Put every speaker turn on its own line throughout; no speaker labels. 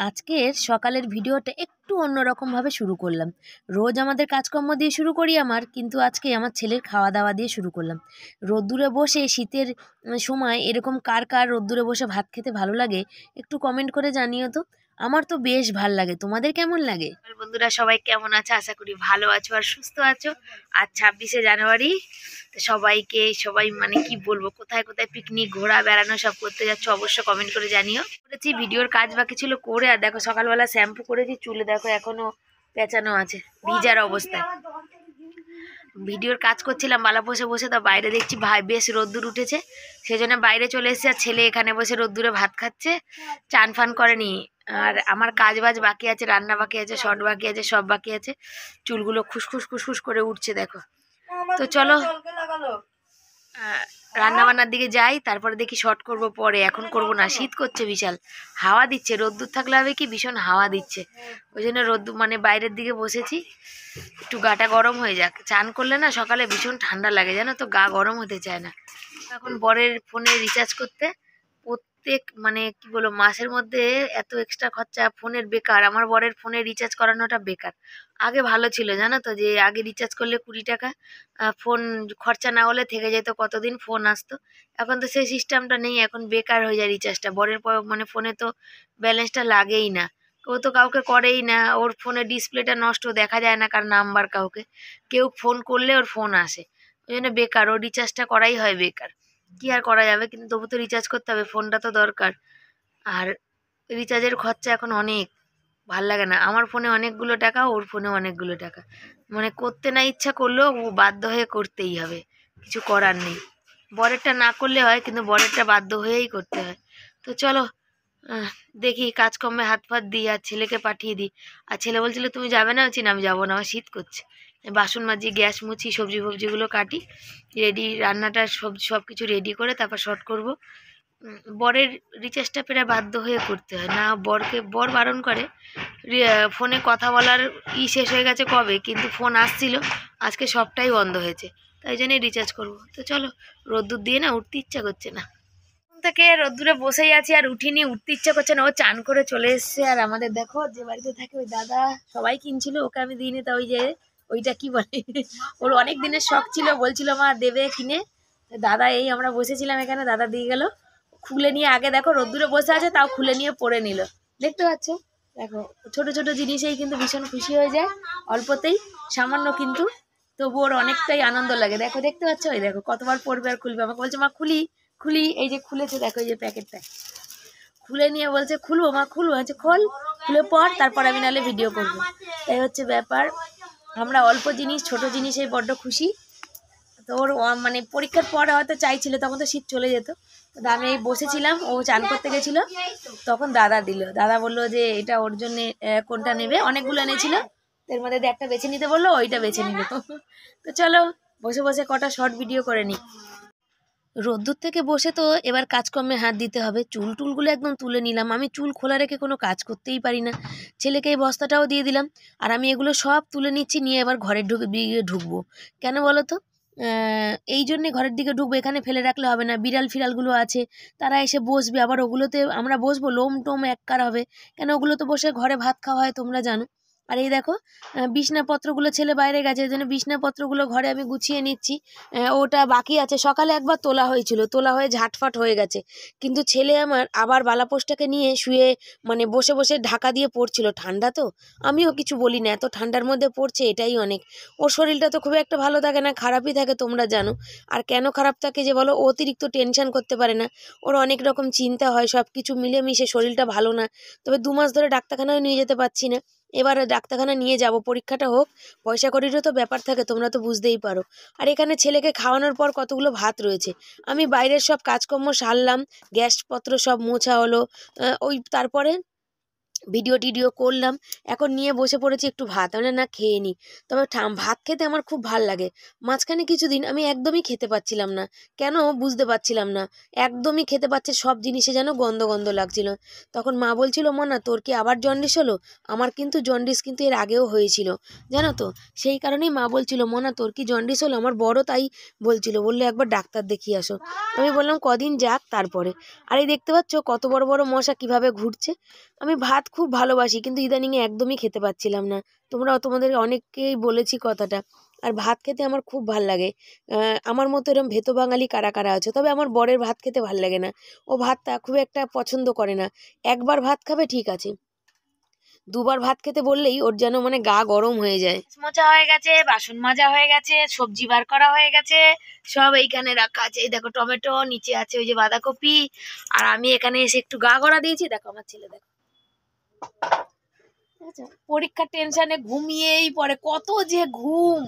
আজকের সকালের ভিডিওটা একটু অন্যরকমভাবে শুরু করলাম। রোজ আমাদের কাজকর্ম দিয়ে শুরু করি কিন্তু আজকে আমার ছেলের খাওয়া দাওয়া দিয়ে শুরু করলাম। রোদ্দুরে বসে শীতের সময় এরকম কার কার রোদ্দুরে বসে ভাত খেতে ভালো লাগে একটু কমেন্ট করে জানিও তো। আমার তো বেশ ভাল লাগে, তোমাদের কেমন লাগে? বন্ধুরা সবাই কেমন আছো? আশা করি ভালো আছো আর সুস্থ আছো। আজ 26শে জানুয়ারি, তো সবাই মানে কি বলবো, কোথায় কোথায় পিকনিক, ঘোরা, বেড়ানো সব করতে যাচ্ছ অবশ্যই কমেন্ট করে জানিও। করেছি ভিডিওর কাজ বাকি ছিল করে, আর দেখো সকালবেলা শ্যাম্পু করেছি, চুলে দেখো এখনো পেঁচানো আছে ভিজার অবস্থায়। ভিডিওর কাজ করছিলাম বালা বসে বসে, তো বাইরে দেখছি ভাই বেশ রোদ্দুর উঠেছে, সেই জন্য বাইরে চলে এসেছে। আর ছেলে এখানে বসে রোদ্দুরে ভাত খাচ্ছে, চান ফান করেনি। আর আমার কাজ বাজ বাকি আছে, রান্না বাকি আছে, শর্ট বাকি আছে, সব বাকি আছে। চুলগুলো খুসখুস খুসখুস করে উঠছে দেখো। তো চলো রান্না বান্নার দিকে যাই, তারপরে দেখি শর্ট করব পরে, এখন করব না। শীত করছে বিশাল, হাওয়া দিচ্ছে। রোদ্দুর থাকলে হবে কি, ভীষণ হাওয়া দিচ্ছে, ওই জন্য রোদ্দুর মানে বাইরের দিকে বসেছি। একটু গাটা গরম হয়ে যাক, চান করলে না সকালে ভীষণ ঠান্ডা লাগে, জানো তো, গা গরম হতে চায় না। এখন বরের ফোনে রিচার্জ করতে প্রত্যেক মানে কি বলবো মাসের মধ্যে এত এক্সট্রা খরচা ফোনের, বেকার। আমার বরের ফোনে রিচার্জ করানোটা বেকার। আগে ভালো ছিল জানো তো, যে আগে রিচার্জ করলে 20 টাকা ফোন খরচা না হলে থেকে যেত, কতদিন ফোন আসতো। এখন তো সেই সিস্টেমটা নেই, এখন বেকার হয়ে যায় রিচার্জটা। বরের মানে ফোনে তো ব্যালেন্সটা লাগেই না, ও তো কাউকে করেই না। ওর ফোনের ডিসপ্লেটা নষ্ট, দেখা যায় না কার নাম্বার কাউকে। কেউ ফোন করলে ওর ফোন আসে, ওই জন্য বেকার, ওর রিচার্জটা করাই হয় বেকার। কি আর করা যাবে, কিন্তু তবু তো রিচার্জ করতে হবে, ফোনটা তো দরকার। আর রিচার্জের খরচা এখন অনেক, ভাল লাগে না। আমার ফোনে অনেকগুলো টাকা, ওর ফোনে অনেকগুলো টাকা, মানে করতে না ইচ্ছা করলেও ও বাধ্য হয়ে করতেই হবে, কিছু করার নেই। বরেরটা না করলে হয়, কিন্তু বরেরটা বাধ্য হয়েই করতে হয়। তো চলো দেখি কাজকর্মে হাত ফাত দিই, আর ছেলেকে পাঠিয়ে দিই। আর ছেলে বলছিল তুমি যাবে না, বলছি না আমি যাবো না, আমার শীত করছে। বাসন মাজি, গ্যাস মুছি, সবজি ফবজিগুলো কাটি, রেডি, রান্নাটা সব কিছু রেডি করে তারপর শর্ট করব। বরের রিচার্জটা প্রায় বাধ্য হয়ে করতে হয়, না বর বারণ করে। ফোনে কথা বলার শেষ হয়ে গেছে কবে, কিন্তু ফোন আসছিল, আজকে সবটাই বন্ধ হয়েছে, তাই জন্যই রিচার্জ করব। তো চলো, রোদ্দুর দিয়ে না উঠতে ইচ্ছা করছে না, থেকে রোদ্দুরে বসেই আছি, আর উঠিনি, উঠতে ইচ্ছা করছে না। ও চান করে চলে এসছে। আর আমাদের দেখো যে বাড়িতে থাকে ওই দাদা সবাই কিনছিল, ওকে আমি দিইনি। তা ওই যে ওইটা কি বলে, ওর অনেক দিনের শখ ছিল, বলছিল মা দেবে কিনে। দাদা এই আমরা বসেছিলাম এখানে, দাদা দিয়ে গেল। খুলে নিয়ে আগে দেখো রোদ্দুরে বসে আছে, তাও খুলে নিয়ে পরে নিল, দেখতে পাচ্ছ। দেখো ছোট ছোট জিনিসেই কিন্তু ভীষণ খুশি হয়ে যায়, অল্পতেই, সামান্য কিন্তু তবু ওর অনেকটাই আনন্দ লাগে। দেখো দেখতে পাচ্ছ, ওই দেখো কতবার পড়বে আর খুলবে, আমাকে বলছে মা খুলি খুলি। এই যে খুলেছে দেখো, এই যে প্যাকেটটা খুলে নিয়ে বলছে খুলবো মা, খুলবো, হচ্ছে খোল, খুলে পর, তারপর আমি নাহলে ভিডিও করবো। তাই হচ্ছে ব্যাপার, আমরা অল্প জিনিস, ছোট জিনিসে বড্ড খুশি। তো ওর মানে পরীক্ষার পরে হয়তো চাইছিল, তখন তো শীত চলে যেত। তো আমি এই বসেছিলাম, ও চান করতে গেছিল, তখন দাদা দিল। দাদা বললো যে এটা ওর জন্য, কোনটা নেবে, অনেকগুলো এনেছিল, এর মধ্যে একটা বেছে নিতে বললো, ওইটা বেছে নিল। তো চলো বসে বসে কটা শর্ট ভিডিও করে নিই। রোদ্দুর থেকে বসে তো এবার কাজকর্মে হাত দিতে হবে। চুল টুলগুলো একদম তুলে নিলাম, আমি চুল খোলা রেখে কোনো কাজ করতেই পারি না। ছেলেকে এই বস্তাটাও দিয়ে দিলাম, আর আমি এগুলো সব তুলে নিচ্ছি, নিয়ে এবার ঘরের ঢুকবো। কেন বলো তো, এই জন্যে ঘরের দিকে ঢুকবো, এখানে ফেলে রাখলে হবে না। বিড়াল ফিরালগুলো আছে, তারা এসে বসবে, আবার ওগুলোতে আমরা বসবো, লোম টোম এককার হবে। কেন ওগুলো তো বসে ঘরে ভাত খাওয়া হয়, তোমরা জানো। আর এই দেখো বিছনাপত্রগুলো, ছেলে বাইরে গেছে, এই জন্য বিছনাপত্রগুলো ঘরে আমি গুছিয়ে নিচ্ছি। ওটা বাকি আছে, সকালে একবার তোলা হয়েছিল, তোলা হয়ে ঝাটফাট হয়ে গেছে, কিন্তু ছেলে আমার আবার বালাপোষটাকে নিয়ে শুয়ে মানে বসে বসে ঢাকা দিয়ে পড়ছিল। ঠান্ডা তো, আমিও কিছু বলি না, এত ঠান্ডার মধ্যে পড়ছে এটাই অনেক। ওর শরীরটা তো খুব একটা ভালো থাকে না, খারাপই থাকে, তোমরা জানো। আর কেন খারাপ থাকে যে বলো, অতিরিক্ত টেনশন করতে পারে না, ওর অনেক রকম চিন্তা হয়, সব কিছু মিলেমিশে শরীরটা ভালো না। তবে 2 মাস ধরে ডাক্তারখানায় নিয়ে যেতে পারছি না, এবার ডাক্তারখানা নিয়ে যাব, পরীক্ষাটা হোক। পয়সা কড়িরও তো ব্যাপার থাকে, তোমরা তো বুঝতেই পারো। আর এখানে ছেলেকে খাওয়ানোর পর কতগুলো ভাত রয়েছে, আমি বাইরের সব কাজকর্ম সারলাম, গ্যাসপত্র সব মোছা হলো, ওই তারপরে ভিডিও টিডিও করলাম, এখন নিয়ে বসে পড়েছি একটু ভাত, আমি না খেয়ে নিই। তবে ভাত খেতে আমার খুব ভাল লাগে। মাঝখানে কিছুদিন আমি একদমই খেতে পাচ্ছিলাম না, কেন বুঝতে পারছিলাম না, একদমই খেতে পাচ্ছে, সব জিনিসে যেন গন্ধ গন্ধ লাগছিল। তখন মা বলছিল মনা তোর কি আবার জন্ডিস হলো? আমার কিন্তু জন্ডিস কিন্তু এর আগেও হয়েছিল, জানো তো। সেই কারণেই মা বলছিল মনা তোর কি জন্ডিস হলো? আমার বড় তাই বললে একবার ডাক্তার দেখিয়ে আসো। আমি বললাম কদিন যাক তারপরে। আর এই দেখতে পাচ্ছ কত বড় বড় মশা কিভাবে ঘুরছে। আমি ভাত খুব ভালোবাসি, কিন্তু ইদানিংয়ে একদমই খেতে পাচ্ছিলাম না। তোমাদের অনেককেই বলেছি কথাটা। আর ভাত খেতে আমার খুব ভাল লাগে। আমার মতো এরকম ভেতো বাঙালি কারা কারা আছে? তবে আমার বরের ভাত খেতে ভাল লাগে না। ও ভাতটা খুব একটা পছন্দ করে না। একবার ভাত খাবে ঠিক আছে, দুবার ভাত খেতে বললেই ওর যেন মানে গা গরম হয়ে যায়। মোচা হয়ে গেছে, বাসন মাজা হয়ে গেছে, সবজি বার করা হয়ে গেছে, সব এইখানে রাখা আছে। এই দেখো টমেটো, নিচে আছে ওই যে বাঁধাকপি, আর আমি এখানে এসে একটু গা গড়া দিয়েছি। দেখো আমার ছেলে, দেখো পরীক্ষার টেনশনে ঘুমিয়েই পড়ে, কত যে ঘুম।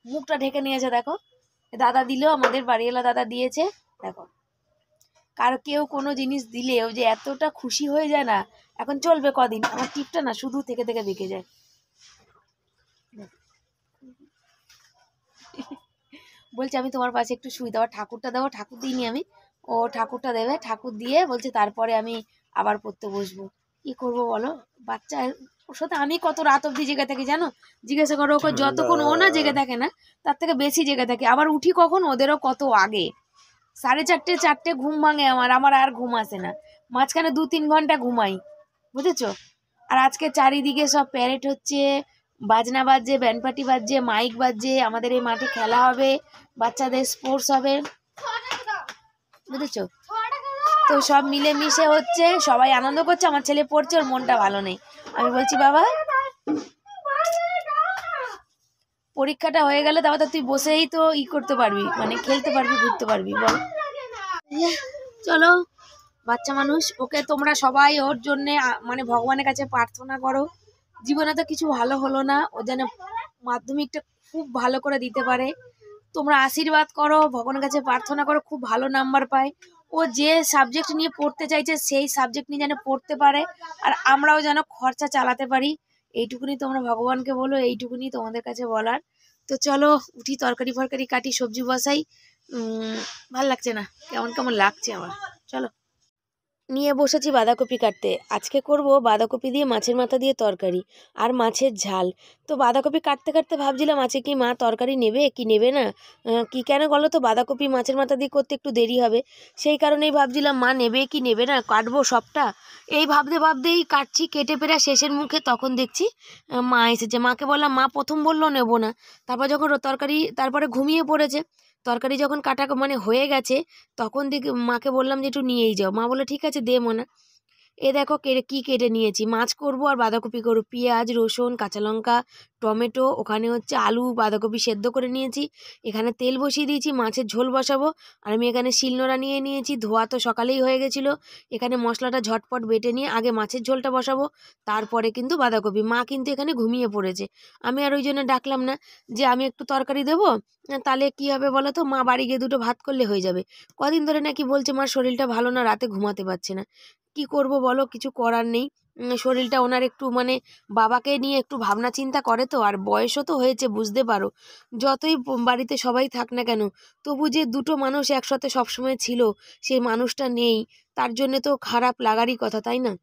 মুখটা ঢেকে নিয়েছে দেখো, দাদা দিল, আমাদের বাড়িওয়ালা দাদা দিয়েছে। দেখো কারো কেউ কোনো জিনিস দিলে ও যে এতটা খুশি হয়ে যায় না, এখন চলবে কদিন। আমার টিপটা না শুধু থেকে থেকে বেঁকে যায়। বলছে আমি তোমার পাশে একটু শুই, দেওয়া ঠাকুরটা দেবো, ঠাকুর দিইনি আমি, ও ঠাকুরটা দেবে, ঠাকুর দিয়ে বলছে তারপরে আমি আবার পড়তে বসবো। কি করবো বলো, বাচ্চা। ওর সাথে আমি কত রাত অব্দি জেগে থাকি জানো? জিজ্ঞাসা করো ওকে, যতক্ষণ ও না জেগে থাকে না তার থেকে বেশি জেগে থাকে। আবার উঠি কখন, ওদেরও কত আগে, 4:30 ঘুম ভাঙে আমার। আমার আর ঘুম আসে না, মাঝখানে 2-3 ঘন্টা ঘুমাই, বুঝেছো? আর আজকে চারিদিকে সব প্যারেড হচ্ছে, বাজনা বাজছে, ব্যান্ড পার্টি বাজছে, মাইক বাজছে, আমাদের এই মাঠে খেলা হবে, বাচ্চাদের স্পোর্টস হবে, বুঝেছো? তো সব মিলেমিশে হচ্ছে, সবাই আনন্দ করছে। আমার ছেলে পড়ছে, ওর মনটা ভালো নেই। আমি বলছি বাবা, পরীক্ষাটা হয়ে গেলে তারপর তো তুই বসেই তো করতে পারবি, মানে খেলতে পারবি, ঘুরতে পারবি, বল। চলো, বাচ্চা মানুষ, ওকে তোমরা সবাই ওর জন্যে মানে ভগবানের কাছে প্রার্থনা করো। জীবনে তো কিছু ভালো হলো না, ও যেন মাধ্যমিকটা খুব ভালো করে দিতে পারে। তোমরা আশীর্বাদ করো, ভগবানের কাছে প্রার্থনা করো খুব ভালো নাম্বার পায়। ও যে সাবজেক্ট নিয়ে পড়তে চাইছে সেই সাবজেক্ট নিয়ে যেন পড়তে পারে, আর আমরাও যেন খরচা চালাতে পারি। এইটুকুনি তোমরা ভগবানকে বলো, এইটুকুনি তোমাদের কাছে বলার। তো চলো উঠি, তরকারি ফরকারি কাটি, সবজি বসাই। ভাল লাগছে না, কেমন কেমন লাগছে আমার। চলো, নিয়ে বসেছি বাঁধাকপি কাটতে। আজকে করব বাঁধাকপি দিয়ে মাছের মাথা দিয়ে তরকারি আর মাছের ঝাল। তো বাঁধাকপি কাটতে কাটতে ভাবছিলাম আজকে কি মা তরকারি নেবে কি নেবে না, কি কেন বলো তো, বাঁধাকপি মাছের মাথা দিয়ে করতে একটু দেরি হবে, সেই কারণেই ভাবছিলাম মা নেবে কি নেবে না, কাটবো সবটা। এই ভাবতে ভাবতেই কাটছি, কেটে পেরা শেষের মুখে তখন দেখছি মা এসেছে। মাকে বললাম, মা প্রথম বললো নেবো না, তারপর যখন তরকারি, তারপরে ঘুমিয়ে পড়েছে। তরকারি যখন কাটা মানে হয়ে গেছে, তখন দেখি মাকে বললাম যে একটু নিয়েই যাও। মা বলে ঠিক আছে দে মোনা। এ দেখো কি কেটে নিয়েছি, মাছ করব আর বাঁধাকপি করবো, পেঁয়াজ, রসুন, কাঁচা লঙ্কা, টমেটো, ওখানে হচ্ছে আলু, বাঁধাকপি সেদ্ধ করে নিয়েছি, এখানে তেল বসিয়ে দিয়েছি, মাছের ঝোল বসাবো। আর আমি এখানে শিলনোড়া নিয়ে নিয়েছি, ধোয়া তো সকালেই হয়ে গেছিলো। এখানে মশলাটা ঝটপট বেটে নিয়ে আগে মাছের ঝোলটা বসাবো, তারপরে কিন্তু বাঁধাকপি। মা কিন্তু এখানে ঘুমিয়ে পড়েছে, আমি আর ওই জন্য ডাকলাম না যে আমি একটু তরকারি দেবো, তাহলে কি হবে বলো তো, মা বাড়ি গিয়ে দুটো ভাত করলে হয়ে যাবে। কদিন ধরে নাকি বলছে মার শরীরটা ভালো না, রাতে ঘুমাতে পারছে না। কি করব বলো, কিছু করার নেই। শরীরটা ওনার একটু মানে বাবাকে নিয়ে একটু ভাবনা চিন্তা করে তো, আর বয়সও তো হয়েছে, বুঝতে পারো। যতই বাড়িতে সবাই থাক না কেন, তবু যে দুটো মানুষ একসাথে সবসময় ছিল, সেই মানুষটা নেই, তার জন্য তো খারাপ লাগারই কথা, তাই না?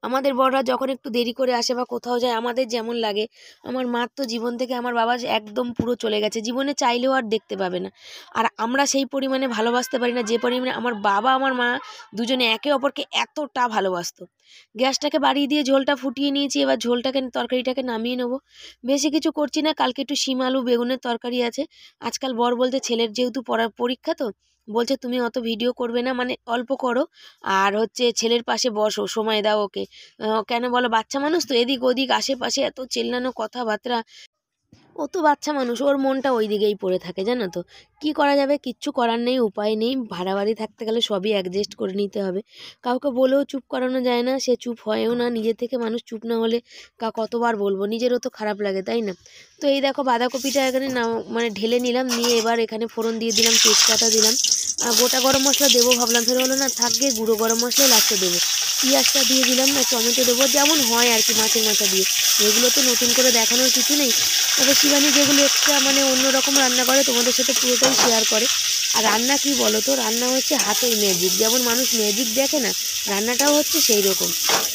আমাদের বড়রা যখন একটু দেরি করে আসে বা কোথাও যায়, আমাদের যেমন লাগে, আমার মার তো জীবন থেকে আমার বাবা একদম পুরো চলে গেছে, জীবনে চাইলেও আর দেখতে পাবে না। আর আমরা সেই পরিমাণে ভালোবাসতে পারি না যে পরিমাণে আমার বাবা আমার মা দুজনে একে অপরকে এতটা ভালোবাসতো। গ্যাসটাকে বাড়িয়ে দিয়ে ঝোলটা ফুটিয়ে নিয়েছি, এবার ঝোলটাকে তরকারিটাকে নামিয়ে নেবো। বেশি কিছু করছি না, কালকে একটু শিম আলু বেগুনের তরকারি আছে। আজকাল বর বলতে, ছেলের যেহেতু পরীক্ষা, তো বলছে তুমি অত ভিডিও করবে না, মানে অল্প করো, আর হচ্ছে ছেলের পাশে বসো, সময় দাও ওকে। কেন বলো, বাচ্চা মানুষ তো, এদিক ওদিক আশেপাশে এত চেল্লানো কথাবার্তা, ও তো বাচ্চা মানুষ, ওর মনটা ওই দিকেই পড়ে থাকে, জানো তো। কি করা যাবে, কিচ্ছু করার নেই, উপায় নেই। ভাড়া বাড়ি থাকতে গেলে সবই অ্যাডজাস্ট করে নিতে হবে। কাউকে বলেও চুপ করানো যায় না, সে চুপ হয়ও না। নিজের থেকে মানুষ চুপ না হলে কতবার বলবো, নিজেরও তো খারাপ লাগে, তাই না? তো এই দেখো বাঁধাকপিটা এখানে না মানে ঢেলে নিলাম, নিয়ে এবার এখানে ফোড়ন দিয়ে দিলাম, তেজপাতা দিলাম, গোটা গরম মশলা দেবো ভাবলাম, ফের হলো না থাকবে, গুঁড়ো গরম মশলা লাস্টে দেবো। পেঁয়াজটা দিয়ে দিলাম, টমেটো দেবো, যেমন হয় আর কি মাছের মাথা দিয়ে। এগুলো তো নতুন করে দেখানোর কিছু নেই, তবে শিবানী যেগুলো এক্সট্রা মানে অন্যরকম রান্না করে তোমাদের সাথে পুরোটাই শেয়ার করে। আর রান্না কি বলো তো, রান্না হচ্ছে হাতের ম্যাজিক, যেমন মানুষ ম্যাজিক দেখে না, রান্নাটাও হচ্ছে সেই রকম,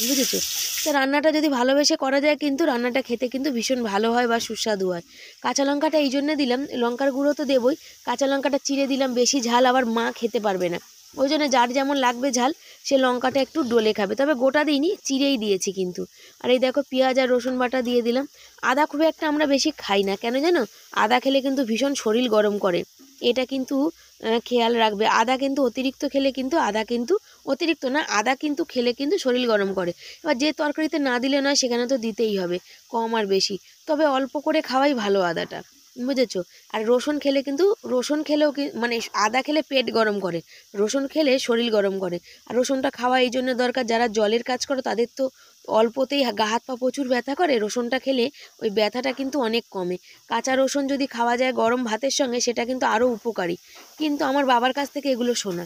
বুঝেছো? তো রান্নাটা যদি ভালোবেসে করা যায়, কিন্তু রান্নাটা খেতে কিন্তু ভীষণ ভালো হয় বা সুস্বাদু হয়। কাঁচা লঙ্কাটা এই জন্য দিলাম, লঙ্কার গুঁড়ো তো দেবই, কাঁচা লঙ্কাটা চিড়ে দিলাম, বেশি ঝাল আবার মা খেতে পারবে না। ওই জন্য যার যেমন লাগবে ঝাল সে লঙ্কাটা একটু ডলে খাবে, তবে গোটা দিইনি, চিড়েই দিয়েছি কিন্তু। আর এই দেখো পেঁয়াজ আর রসুন বাটা দিয়ে দিলাম। আদা খুব একটা আমরা বেশি খাই না, কেন জানো? আদা খেলে কিন্তু ভীষণ শরীর গরম করে, এটা কিন্তু খেয়াল রাখবে। আদা কিন্তু অতিরিক্ত খেলে কিন্তু অতিরিক্ত না, আদা কিন্তু খেলে কিন্তু শরীর গরম করে। এবার যে তরকারিতে না দিলে নয় সেখানে তো দিতেই হবে, কম আর বেশি, তবে অল্প করে খাওয়াই ভালো আদাটা, বুঝেছো? আর রসুন খেলেও মানে আদা খেলে পেট গরম করে, রসুন খেলে শরীর গরম করে। আর রসুনটা খাওয়া এই জন্য দরকার, যারা জলের কাজ করো তাদের তো অল্পতেই গা হাত পা প্রচুর ব্যথা করে, রসুনটা খেলে ওই ব্যথাটা কিন্তু অনেক কমে। কাঁচা রসুন যদি খাওয়া যায় গরম ভাতের সঙ্গে সেটা কিন্তু আরও উপকারী। কিন্তু আমার বাবার কাছ থেকে এগুলো শোনা,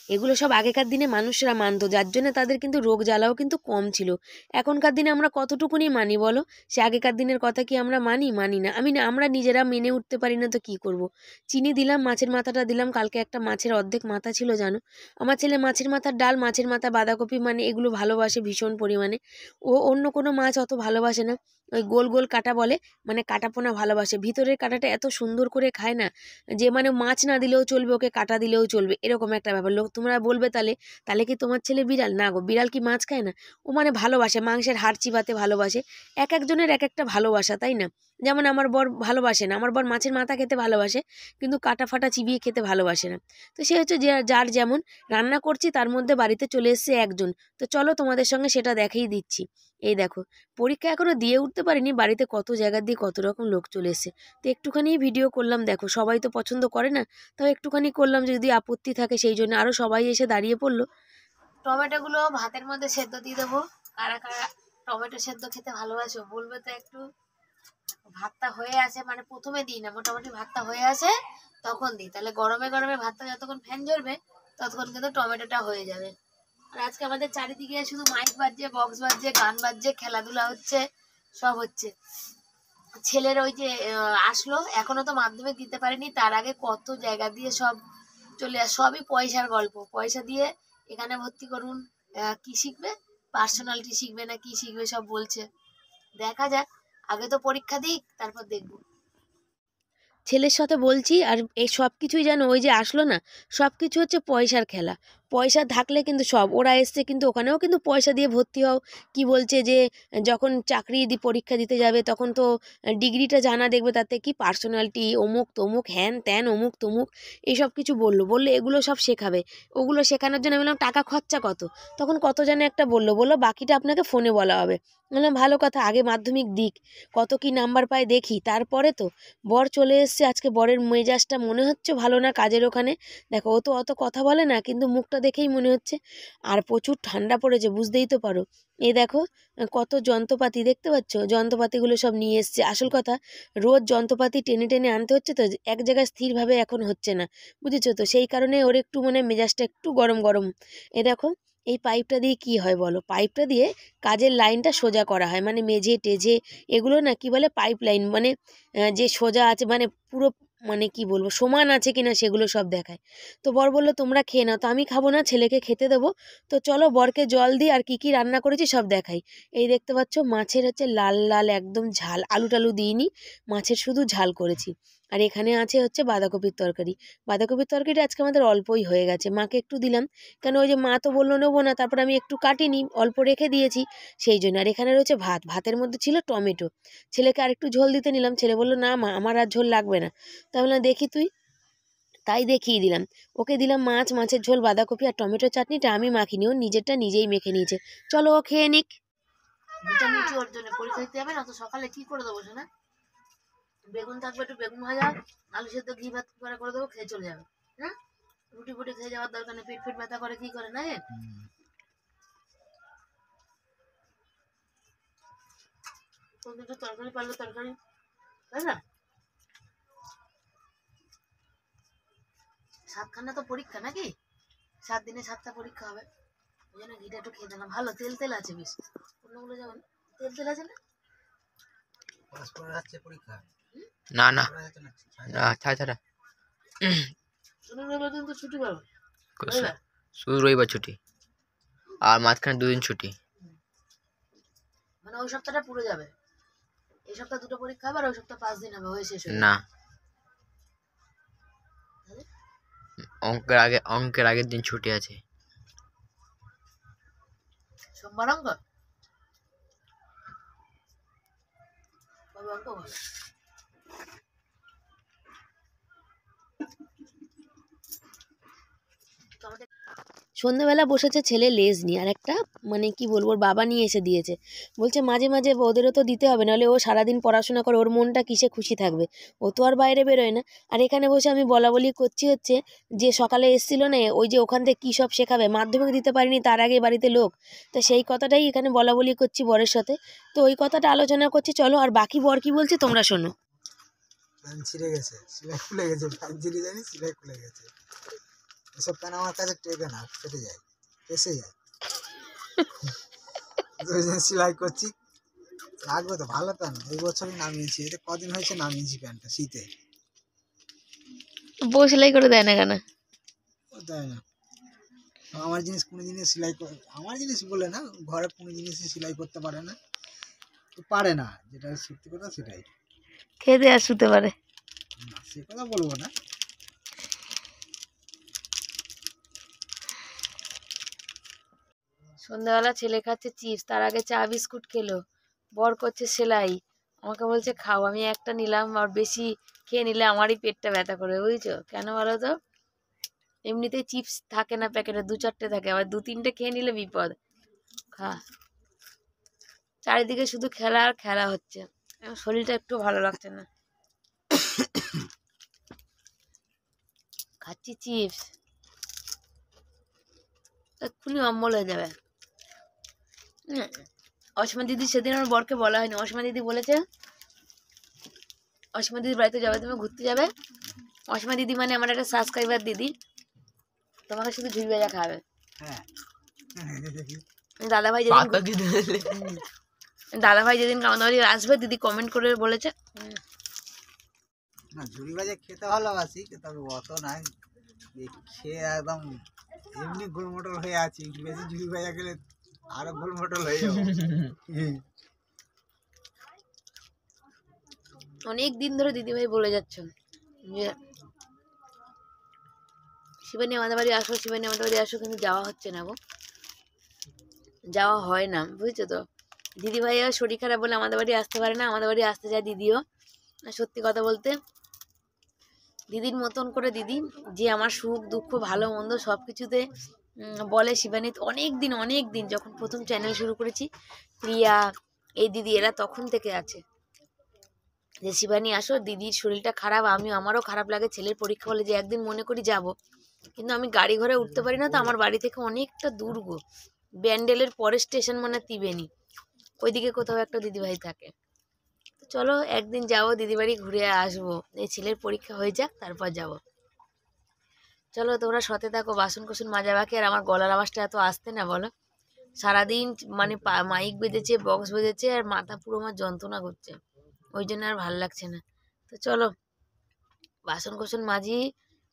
এগুলো সব আগেকার দিনে মানুষরা মানতো, যার জন্য তাদের কিন্তু রোগ জ্বালাও কিন্তু কম ছিল। এখনকার দিনে আমরা কতটুকুনি মানি বলো? সে আগেকার দিনের কথা কি আমরা মানি না। আমরা নিজেরা মেনে উঠতে পারি না তো কি করব। চিনি দিলাম, মাছের মাথাটা দিলাম, কালকে একটা মাছের অর্ধেক মাথা ছিল জানো। আমার ছেলে মাছের মাথার ডাল, মাছের মাথা, বাঁধাকপি মানে এগুলো ভালোবাসে ভীষণ পরিমাণে। ও অন্য কোনো মাছ অত ভালোবাসে না, ওই গোল গোল কাটা বলে, মানে কাটাপোনা ভালোবাসে, ভিতরের কাটাটা এত সুন্দর করে খায় না, যে মানে মাছ না দিলেও চলবে, ওকে কাটা দিলেও চলবে, এরকম একটা ব্যাপার। তোমরা বলবে তাহলে তাহলে কি তোমার ছেলে বিড়াল? না গো, বিড়াল কি মাছ খায় না? ও মানে ভালোবাসে, মাংসের হাড় চিবাতে ভালোবাসে। এক একজনের এক একটা ভালোবাসা, তাই না? যেমন আমার বর ভালোবাসে না, আমার বর মাছের মাথা খেতে ভালোবাসে কিন্তু কাটা ফাটা চিবিয়ে খেতে ভালোবাসে না। তো সে হচ্ছে যে যার যেমন। রান্না করছি তার মধ্যে বাড়িতে চলে এসছে একজন, তো চলো তোমাদের সঙ্গে সেটা দেখিয়ে দিচ্ছি। এই দেখো, পরীক্ষা এখনো দিয়ে উঠতে পারিনি, বাড়িতে কত জায়গা দিয়ে কত রকম লোক চলে এসছে, তো একটুখানি ভিডিও করলাম। দেখো সবাই তো পছন্দ করে না, তাও একটুখানি করলাম, যদি আপত্তি থাকে সেই জন্য। আরও সবাই এসে দাঁড়িয়ে পড়লো। টমেটোগুলো ভাতের মধ্যে সেদ্ধ দিয়ে দেবো। কারা কারা টমেটো সেদ্ধ খেতে ভালোবাসো বলবে তো একটু। ভাতটা হয়ে আসে, মানে প্রথমে দিই না, মোটামুটি ভাতটা হয়ে আসে তখন দিই, তাহলে গরমে গরমে ভাতটা যতক্ষণ ফ্যান ঝরবে ততক্ষণ কিন্তু টমেটোটা হয়ে যাবে। আর আজকে আমাদের চারিদিকে শুধু মাইক বাজছে, বক্স বাজছে, গান বাজছে, খেলাধুলা হচ্ছে, সব হচ্ছে। ছেলের ওই যে আসলো, এখনো তো মাধ্যমিক দিতে পারেনি, তার আগে কত জায়গা দিয়ে সব চলে আস, সবই পয়সার গল্প। পয়সা দিয়ে এখানে ভর্তি করুন, কি শিখবে, পার্সোনালিটি শিখবে না কি শিখবে সব বলছে। দেখা যাক, আগে তো পরীক্ষা দিক তারপর দেখবো। ছেলের সাথে বলছি, আর এই সব কিছুই যেন ওই যে আসলো না, সব কিছু হচ্ছে পয়সার খেলা। পয়সা থাকলে কিন্তু সব, ওরা এসছে কিন্তু ওখানেও কিন্তু পয়সা দিয়ে ভর্তি হও। কি বলছে যে যখন চাকরি পরীক্ষা দিতে যাবে তখন তো ডিগ্রিটা জানা দেখবে, তাতে কি পার্সোনালিটি অমুক তমুক হ্যান ত্যান অমুক তমুক এইসব কিছু বললো এগুলো সব শেখাবে। ওগুলো শেখানোর জন্য আমি বললাম টাকা খরচা কত, তখন কত যেন একটা বললো বাকিটা আপনাকে ফোনে বলা হবে। বললাম ভালো কথা, আগে মাধ্যমিক দিক, কত কি নাম্বার পায় দেখি, তারপরে তো। বর চলে এসছে, আজকে বরের মেজাজটা মনে হচ্ছে ভালো না কাজের ওখানে। দেখো ও তো অত কথা বলে না, কিন্তু মুখটা দেখেই মনে হচ্ছে। আর প্রচুর ঠান্ডা পড়েছে, বুঝতেই তো পারো। এই দেখো কত যন্ত্রপাতি দেখতে পাচ্ছ, যন্ত্রপাতিগুলো সব নিয়ে এসছে। আসল কথা, রোজ যন্ত্রপাতি টেনে টেনে আনতে হচ্ছে তো, এক জায়গায় স্থিরভাবে এখন হচ্ছে না, বুঝেছো তো, সেই কারণে ওর একটু মানে মেজাজটা একটু গরম গরম। এ দেখো, এই পাইপটা দিয়ে কি হয় বলো? পাইপটা দিয়ে কাজের লাইনটা সোজা করা হয়, মানে মেঝে টেঝে এগুলো না কি বলে পাইপ লাইন, মানে যে সোজা আছে, মানে পুরো মানে কি বলবো সমান আছে কিনা সেগুলো সব দেখায়। তো বর বললো তোমরা খেয়ে নাও, তো আমি খাবো না, ছেলেকে খেতে দেবো। তো চলো বরকে জল দিই, আর কি কি রান্না করেছি সব দেখাই। এই দেখতে পাচ্ছ মাছের হচ্ছে লাল লাল একদম ঝাল, আলু টালু দিইনি, মাছের শুধু ঝাল করেছি। আর এখানে আছে হচ্ছে বাঁধাকপির তরকারি। বাঁধাকপির তরকারিটা আজকে আমাদের অল্পই হয়ে গেছে, মাকে একটু দিলাম, কেন ওই যে মা তো বললো নেবো না, তারপর আমি একটু কাটিনি, অল্প রেখে দিয়েছি সেই জন্য। আর এখানে রয়েছে ভাত, ভাতের মধ্যে ছিল টমেটো। ছেলেকে আরেকটু ঝোল দিতে নিলাম, ছেলে বললো না মা আমার আর ঝোল লাগবে না। তাহলে দেখি তুই, তাই দেখিয়ে দিলাম। ওকে দিলাম মাছ, মাছের ঝোল, বাঁধাকপি আর টমেটো চাটনিটা আমি মাখিনি, ও নিজেরটা নিজেই মেখে নিয়েছে। চলো ও খেয়ে নিক। ভিটামিন সি ওর জন্য, পরীক্ষা দিতে যাবে না তো, সকালে কি করে দেবো না, বেগুন থাকবে, একটু বেগুন ভাজা, আলু সেদ্ধ, ঘি ভাত করে দেবো, খেয়ে চলে যাবে। হ্যাঁ, রুটি ফুটি খেয়ে যাওয়ার দরকার নেই, পেট ফেট ব্যথা করে কি করে না। তরকারি পারলে তরকারি, তাই না? 7খানা তো পরীক্ষা নাকি, 7 দিনে 7টা পরীক্ষা হবে, ওই জন্য ঘিটা একটু খেয়ে দিলাম। ভালো তেল তেল আছে বেশ, অন্যগুলো যেমন তেল তেল আছে না।
না না ছাড়া ছাড়া
তো ছুটি পাবো,
শুধু রবিবার ছুটি, আর মাঝখানে 2 দিন ছুটি।
মানে ওই সপ্তাহটা পুরো যাবে, এই সপ্তাহ 2টো পরীক্ষা হবে আর ওই সপ্তাহ 5 দিন হবে, হয়ে শেষ হবে
না, অঙ্কের আগের দিন ছুটি আছে।
সোমবার অঙ্ক কবে অঙ্ক বল? সন্ধ্যাবেলা বসেছে ছেলে লেজ নিয়ে, আর একটা মানে কি বলবো, ওর বাবা নিয়ে এসে দিয়েছে। বলছে মাঝে মাঝে ওদেরও তো দিতে হবে, নাহলে ও সারাদিন পড়াশোনা করে ওর মনটা কিসে খুশি থাকবে, ও তো আর বাইরে বেরোয় না। আর এখানে বসে আমি বলা বলি করছি হচ্ছে যে সকালে এসেছিল না, ওই যে ওখান থেকে কী সব শেখাবে, মাধ্যমিক দিতে পারিনি তার আগে বাড়িতে লোক, তো সেই কথাটাই এখানে বলা বলি করছি বরের সাথে। তো ওই কথাটা আলোচনা করছি, চলো। আর বাকি বর কি বলছে তোমরা শোনো।
প্যান ছিঁড়ে গেছে, সেলাই খুলে গেছে, প্যান ছিঁড়ে জানি সেলাই খুলে গেছে। এসব প্যান আমার কাছে টেকে না, ফেটে যায়, এসে যায়। সেলাই করছি, লাগবে তো, ভালো প্যান, এই বছরই নামিয়েছি। এতে কদিন হয়েছে নামিয়েছি প্যান্টটা, শীতে।
বউ সেলাই করে দেয় না কেন?
ও দেয় না, আমার জিনিস কোনো জিনিস সেলাই করে, আমার জিনিস বলে না, ঘরে কোনো জিনিসই সেলাই করতে পারে না, তো পারে না, যেটা সত্যি কথা সেটাই।
খেতে আর শুতে পারে।
না, সে কথা বলবো না।
সন্ধ্যাবেলা ছেলে খাচ্ছে চিপস, তার আগে চা বিস্কুট খেলো, বর করছে সেলাই, আমাকে বলছে খাও। আমি একটা নিলাম, আর বেশি খেয়ে নিলে আমারই পেটটা ব্যথা করে, বুঝছো কেন বলো তো? এমনিতেই চিপস থাকে না প্যাকেটে, 2-4টে থাকে, আবার 2-3টে খেয়ে নিলে বিপদ। খা। চারিদিকে শুধু খেলা আর খেলা হচ্ছে, আমার শরীরটা একটু ভালো লাগছে না। খাচ্ছি চিপস, এক্ষুনি অম্বল হয়ে যাবে। অসীমা দিদি, সেদিন আমার বরকে বলা হয়নি, অসীমা দিদি বলেছে অসীমা দিদির বাড়িতে যাবে, তুমি ঘুরতে যাবে। অসীমা দিদি মানে আমার একটা সাবস্ক্রাইবার দিদি, তোমাকে শুধু ঝুড়ি ভাজা খাওয়াবে।
হ্যাঁ,
দাদাভাই যেদিন আমাদের বাড়ি আসবে, দিদি কমেন্ট করে বলেছে।
না ঝুড়ি ভাজা খেতে ভালোবাসি, তবে অত নাই, খেয়ে একদম এমনি গোলমোটল হয়ে আছি, বেশি ঝুড়ি ভাজা খেলে আরো গোলমোটল হয়ে যাবো।
অনেক দিন ধরে দিদিভাই বলে যাচ্ছ যে শিবানী আমাদের বাড়ি আসো, শিবানী আমাদের বাড়ি আসো, কিন্তু যাওয়া হচ্ছে না গো, যাওয়া হয় না, বুঝছো তো। দিদিভাইও শরীর খারাপ বলে আমাদের বাড়ি আসতে পারে না, আমাদের বাড়ি আসতে যায় দিদিও। আর সত্যি কথা বলতে দিদির মতন করে দিদি, যে আমার সুখ দুঃখ ভালো মন্দ সব কিছুতে বলে। শিবানী অনেক দিন যখন প্রথম চ্যানেল শুরু করেছি, প্রিয়া, এই দিদি, এরা তখন থেকে আছে যে শিবানী আসো, দিদির শরীরটা খারাপ, আমারও খারাপ লাগে, ছেলের পরীক্ষা বলে যে একদিন মনে করি যাব, কিন্তু আমি গাড়ি ঘরে উঠতে পারি না, তো আমার বাড়ি থেকে অনেকটা দূর গো, ব্যান্ডেলের পরের স্টেশন মানে ত্রিবেণী, ওইদিকে কোথাও একটা দিদিভাই থাকে। তো চলো একদিন যাবো দিদি বাড়ি, ঘুরে আসবো, এই ছেলের পরীক্ষা হয়ে যাক তারপর যাব। চলো তোমরা সাথে থাকো, বাসন কোসন মাজা বাকি। আর আমার গলার আওয়াজটা এত আসতে না বলো, সারাদিন মানে মাইক বেজেছে, বক্স বেজেছে, আর মাথা পুরো আমার যন্ত্রণা করছে, ওই জন্য আর ভাল লাগছে না। তো চলো বাসন কোসন মাজি,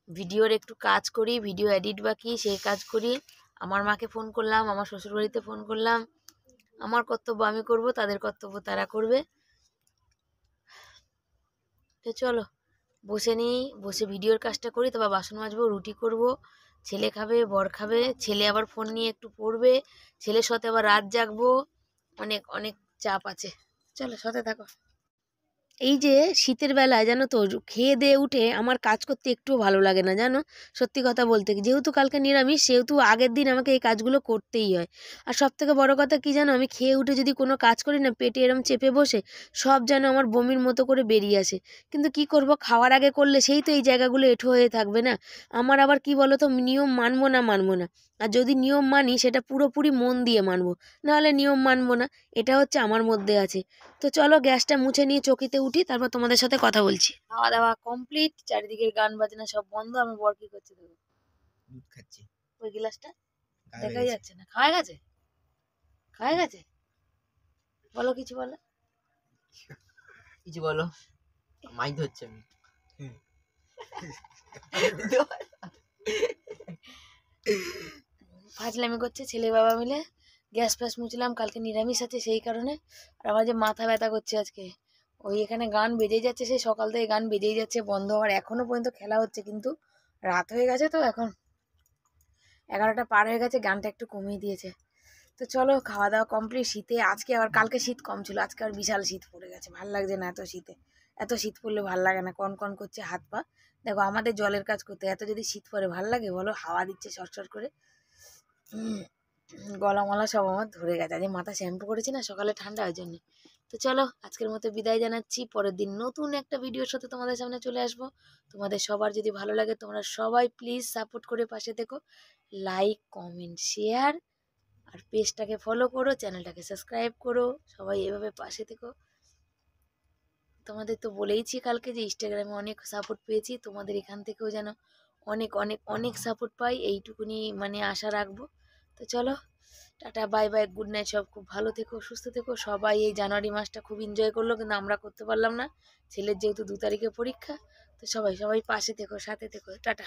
ভিডিওর একটু কাজ করি, ভিডিও এডিট বাকি, সেই কাজ করি। আমার মাকে ফোন করলাম, আমার শ্বশুরবাড়িতে ফোন করলাম, আমার কর্তব্য আমি করব, তাদের কর্তব্য তারা করবে। তো চলো বসে নিই, বসে ভিডিওর কাজটা করি, তারপর বাসন মাজবো, রুটি করব, ছেলে খাবে, বর খাবে, ছেলে আবার ফোন নিয়ে একটু পড়বে, ছেলের সাথে আবার রাত জাগবো, অনেক অনেক চাপ আছে। চলো সাথে থাকো। এই যে শীতের বেলায় জানো তো, খেয়ে দিয়ে উঠে আমার কাজ করতে একটুও ভালো লাগে না জানো, সত্যি কথা বলতে কি, যেহেতু কালকে নিরামিষ, সেহেতু আগের দিন আমাকে এই কাজগুলো করতেই হয়। আর সব থেকে বড় কথা কি জানো, আমি খেয়ে উঠে যদি কোনো কাজ করি না, পেটে এরম চেপে বসে সব যেন আমার বমির মতো করে বেরিয়ে আসে। কিন্তু কি করব, খাওয়ার আগে করলে সেই তো এই জায়গাগুলো এঁঠো হয়ে থাকবে না। আমার আবার কি বলো তো, নিয়ম মানবো না, আর যদি নিয়ম মানি সেটা পুরোপুরি মন দিয়ে মানবো, নাহলে নিয়ম মানবো না, এটা হচ্ছে আমার মধ্যে আছে। তো চলো গ্যাসটা মুছে নিয়ে চকিতে উঠি, তারপর তোমাদের সাথে কথা বলছি। খাওয়া দাওয়া কমপ্লিট, চারিদিকের গান বাজনা সব বন্ধ। আমার বর কি করছে দেখো,
দুধ খাচ্ছি,
ওই গ্লাসটা
গায়ে
দেখাই
লেগেছে।
যাচ্ছে না, খাওয়া গেছে, বলো কিছু বলো।
কিছু বলো, মাইক ধরছে আমি।
ফাজলামি করছে ছেলে বাবা মিলে, গ্যাস ফ্যাস মুছলাম, কালকে নিরামিষ আছে সেই কারণে। আর আমার যে মাথা ব্যথা করছে আজকে, ওই এখানে গান বেজেই যাচ্ছে, সেই সকাল থেকে গান বেজেই যাচ্ছে, বন্ধ হওয়ার এখনো পর্যন্ত খেলা হচ্ছে, কিন্তু রাত হয়ে গেছে তো এখন 11টা পার হয়ে গেছে, গানটা একটু কমিয়ে দিয়েছে। তো চলো খাওয়া দাওয়া কমপ্লিট। শীতে আজকে আবার, কালকে শীত কম ছিল, আজকে আর বিশাল শীত পড়ে গেছে। ভাল লাগছে না এত শীতে, এত শীত পড়লে ভাল লাগে না, কন কন করছে হাত পা। দেখো আমাদের জলের কাজ করতে এত যদি শীত পড়ে ভাল লাগে বলো? হাওয়া দিচ্ছে সরসর করে, গলা মলা সব আমার ধরে গেছে। আজ মাথা শ্যাম্পু করেছি না সকালে, ঠান্ডা ওই জন্য। তো চলো আজকের মতো বিদায় জানাচ্ছি, পরের দিন নতুন একটা ভিডিওর সাথে তোমাদের সামনে চলে আসবো। তোমাদের সবার যদি ভালো লাগে তোমরা সবাই প্লিজ সাপোর্ট করে পাশে থেকো, লাইক কমেন্ট শেয়ার, আর পেজটাকে ফলো করো, চ্যানেলটাকে সাবস্ক্রাইব করো। সবাই এভাবে পাশে থেকো। তোমাদের তো বলেইছি কালকে যে ইনস্টাগ্রামে অনেক সাপোর্ট পেয়েছি, তোমাদের এখান থেকেও যেন অনেক অনেক অনেক সাপোর্ট পাই, এইটুকুনি মানে আশা রাখবো। তো চলো tata bye bye, good night. সব খুব ভালো থেকো, সুস্থ থেকো। সবাই এই জানুয়ারি মাসটা খুব এনজয় করলো, কিন্তু আমরা করতে পারলাম না, ছেলের যেহেতু 2 তারিখে পরীক্ষা। তো সবাই সবাই পাশে থেকো, সাথে থেকো, টাটা।